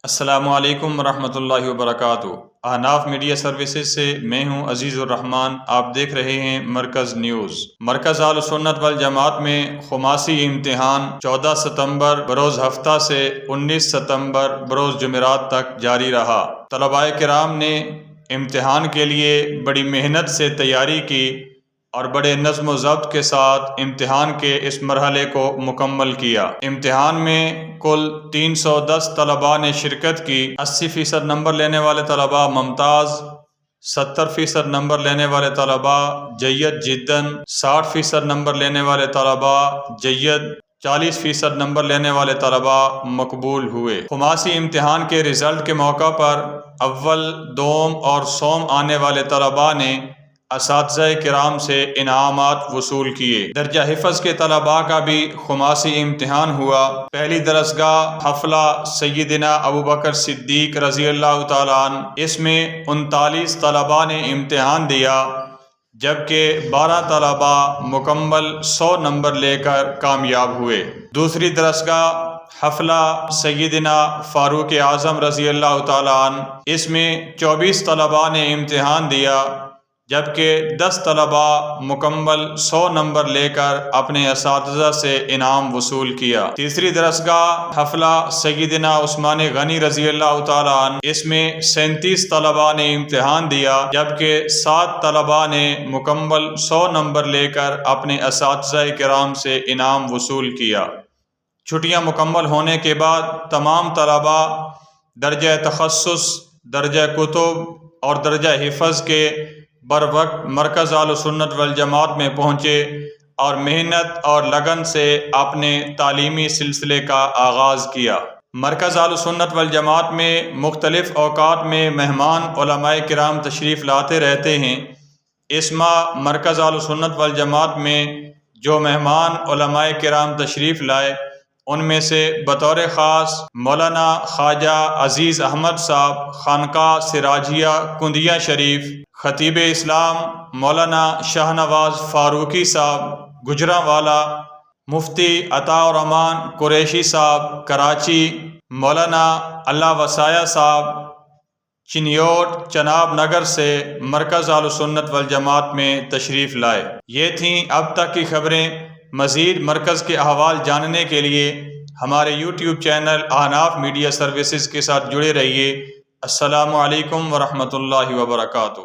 السلام علیکم ورحمۃ اللہ وبرکاتہ۔ احناف میڈیا سروسز سے میں ہوں عزیز الرحمان۔ آپ دیکھ رہے ہیں مرکز نیوز۔ مرکز اہل سنت والجماعت میں خماسی امتحان 14 ستمبر بروز ہفتہ سے 19 ستمبر بروز جمعرات تک جاری رہا۔ طلباء کرام نے امتحان کے لیے بڑی محنت سے تیاری کی اور بڑے نظم و ضبط کے ساتھ امتحان کے اس مرحلے کو مکمل کیا۔ امتحان میں کل 310 طلباء نے شرکت کی۔ 80% نمبر لینے والے طلباء ممتاز، 70% نمبر لینے والے طلباء جید جداً، 60% نمبر لینے والے طلباء جید، 40% نمبر لینے والے طلباء مقبول ہوئے۔ خماسی امتحان کے رزلٹ کے موقع پر اول، دوم اور سوم آنے والے طلباء نے اساتذہ کرام سے انعامات وصول کیے۔ درجہ حفظ کے طلباء کا بھی خماسی امتحان ہوا۔ پہلی درسگاہ حفلہ سیدنا ابوبکر صدیق رضی اللہ تعالیٰ عنہ، اس میں 39 طلباء نے امتحان دیا، جبکہ 12 طلباء مکمل 100 نمبر لے کر کامیاب ہوئے۔ دوسری درسگاہ حفلہ سیدنا فاروق اعظم رضی اللہ تعالیٰ عنہ، اس میں 24 طلباء نے امتحان دیا، جبکہ 10 طلباء مکمل 100 نمبر لے کر اپنے اساتذہ سے انعام وصول کیا۔ تیسری درسگاہ حفلہ سیدنا عثمان غنی رضی اللہ تعالیٰ عنہ، اس میں 37 طلباء نے امتحان دیا، جبکہ 7 طلباء نے مکمل 100 نمبر لے کر اپنے اساتذہ کرام سے انعام وصول کیا۔ چھٹیاں مکمل ہونے کے بعد تمام طلباء درجہ تخصص، درجہ کتب اور درجہ حفظ کے بروقت مرکز اہل سنت والجماعت میں پہنچے اور محنت اور لگن سے اپنے تعلیمی سلسلے کا آغاز کیا۔ مرکز اہل سنت والجماعت میں مختلف اوقات میں مہمان علماء کرام تشریف لاتے رہتے ہیں۔ اس ماہ مرکز اہل سنت والجماعت میں جو مہمان علماء کرام تشریف لائے، ان میں سے بطور خاص مولانا خواجہ عزیز احمد صاحب خانقاہ سراجیہ کندیا شریف، خطیب اسلام مولانا شاہ نواز فاروقی صاحب گجرانوالہ، مفتی عطاء الرحمان قریشی صاحب کراچی، مولانا اللہ وسایہ صاحب چنیوٹ چناب نگر سے مرکز اہل سنت والجماعت میں تشریف لائے۔ یہ تھیں اب تک کی خبریں۔ مزید مرکز کے احوال جاننے کے لیے ہمارے یوٹیوب چینل احناف میڈیا سروسز کے ساتھ جڑے رہیے۔ السلام علیکم ورحمۃ اللہ وبرکاتہ۔